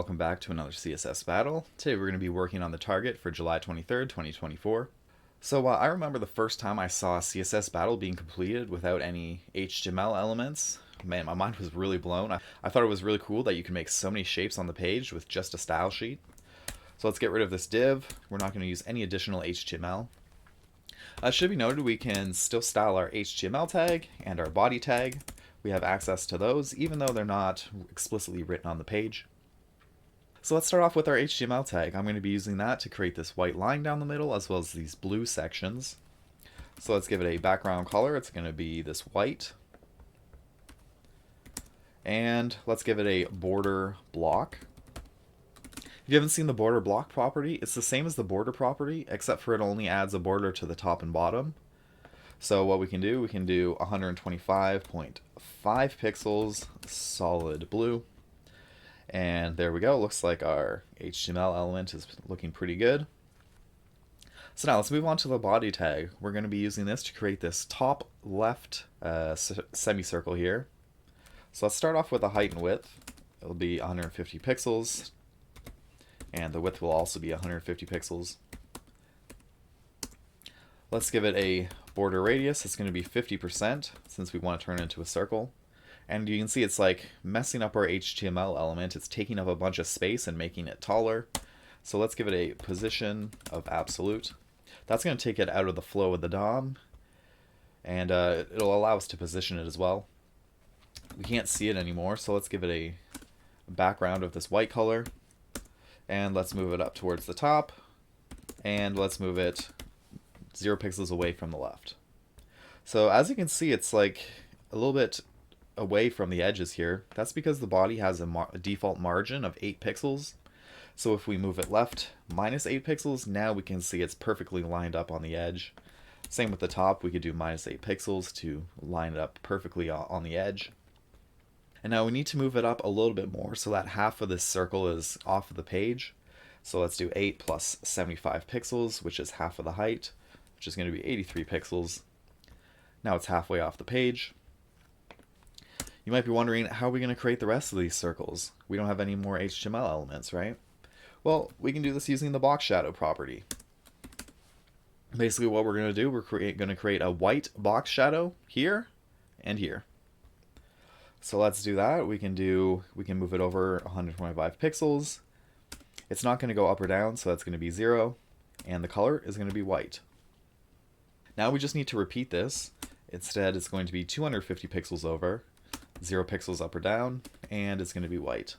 welcome back to another CSS Battle. Today we're going to be working on the target for July 23rd, 2024. So I remember the first time I saw CSS Battle being completed without any HTML elements. Man, my mind was really blown. I thought it was really cool that you can make so many shapes on the page with just a style sheet. So let's get rid of this div. We're not going to use any additional HTML. It should be noted we can still style our HTML tag and our body tag. We have access to those even though they're not explicitly written on the page. So let's start off with our HTML tag. I'm going to be using that to create this white line down the middle as well as these blue sections. So let's give it a background color. It's going to be this white. And let's give it a border block. If you haven't seen the border block property, it's the same as the border property, except for it only adds a border to the top and bottom. So what we can do 125.5 pixels, solid blue. And there we go. Looks like our HTML element is looking pretty good. So now let's move on to the body tag. We're going to be using this to create this top left semicircle here. So let's start off with the height and width. It'll be 150 pixels. And the width will also be 150 pixels. Let's give it a border radius. It's going to be 50% since we want to turn it into a circle. And you can see it's like messing up our HTML element. It's taking up a bunch of space and making it taller. So let's give it a position of absolute. That's going to take it out of the flow of the DOM. And it'll allow us to position it as well. We can't see it anymore, so let's give it a background of this white color. And let's move it up towards the top. And let's move it 0 pixels away from the left. So as you can see, it's like a little bit away from the edges here. That's because the body has a default margin of 8 pixels. So if we move it left minus 8 pixels, now we can see it's perfectly lined up on the edge. Same with the top, we could do minus 8 pixels to line it up perfectly on the edge. And now we need to move it up a little bit more so that half of this circle is off of the page. So let's do 8 plus 75 pixels, which is half of the height, which is going to be 83 pixels. Now it's halfway off the page. You might be wondering, how are we going to create the rest of these circles? We don't have any more HTML elements, right? Well, we can do this using the box shadow property. Basically what we're going to do, we're going to create a white box shadow here and here. So let's do that. We can move it over 125 pixels. It's not going to go up or down, so that's going to be 0. And the color is going to be white. Now we just need to repeat this. Instead, it's going to be 250 pixels over, 0 pixels up or down, and it's going to be white.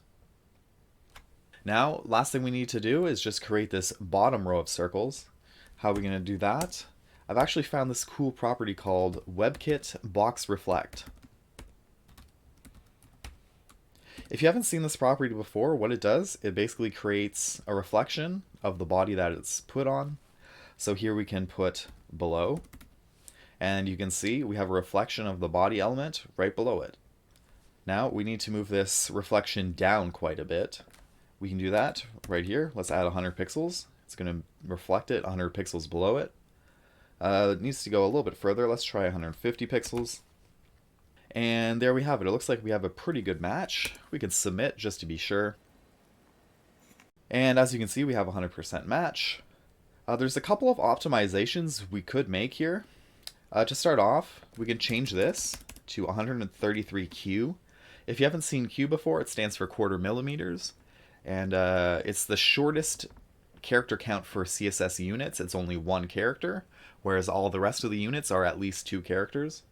Now, last thing we need to do is just create this bottom row of circles. How are we going to do that? I've actually found this cool property called WebKit Box Reflect. If you haven't seen this property before, what it does, it basically creates a reflection of the body that it's put on. So here we can put below, and you can see we have a reflection of the body element right below it. Now we need to move this reflection down quite a bit. We can do that right here. Let's add 100 pixels. It's going to reflect it 100 pixels below it. It needs to go a little bit further. Let's try 150 pixels. And there we have it. It looks like we have a pretty good match. We can submit just to be sure. And as you can see, we have a 100% match. There's a couple of optimizations we could make here. To start off, we can change this to 133Q. If you haven't seen Q before, it stands for quarter millimeters. And it's the shortest character count for CSS units. It's only 1 character, whereas all the rest of the units are at least 2 characters.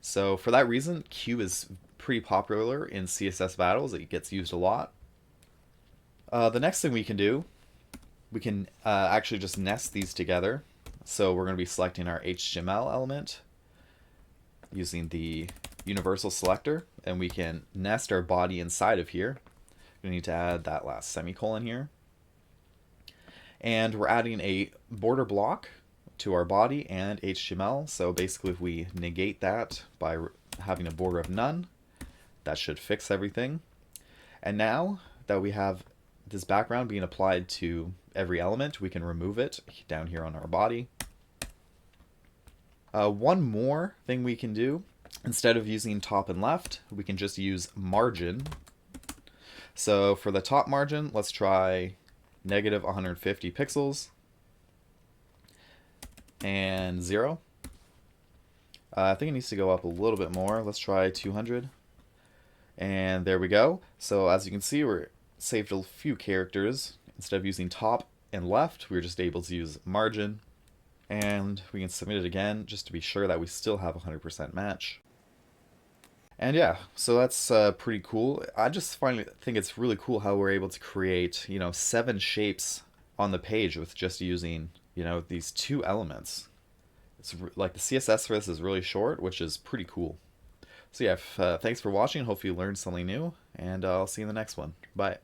So for that reason, Q is pretty popular in CSS battles. It gets used a lot. The next thing we can do, we can actually just nest these together. So we're going to be selecting our HTML element using the universal selector, and we can nest our body inside of here. We need to add that last semicolon here. And we're adding a border block to our body and HTML. So basically if we negate that by having a border of none, that should fix everything. And now that we have this background being applied to every element, we can remove it down here on our body. One more thing we can do, instead of using top and left, we can just use margin. So for the top margin, let's try negative 150 pixels and 0. I think it needs to go up a little bit more. Let's try 200. And there we go. So as you can see, we're saved a few characters. Instead of using top and left, we're just able to use margin. And we can submit it again just to be sure that we still have 100% match. And yeah, so that's pretty cool. I just finally think it's really cool how we're able to create, 7 shapes on the page with just using, these 2 elements. It's like the CSS for this is really short, which is pretty cool. So yeah, thanks for watching. Hope you learned something new, and I'll see you in the next one. Bye.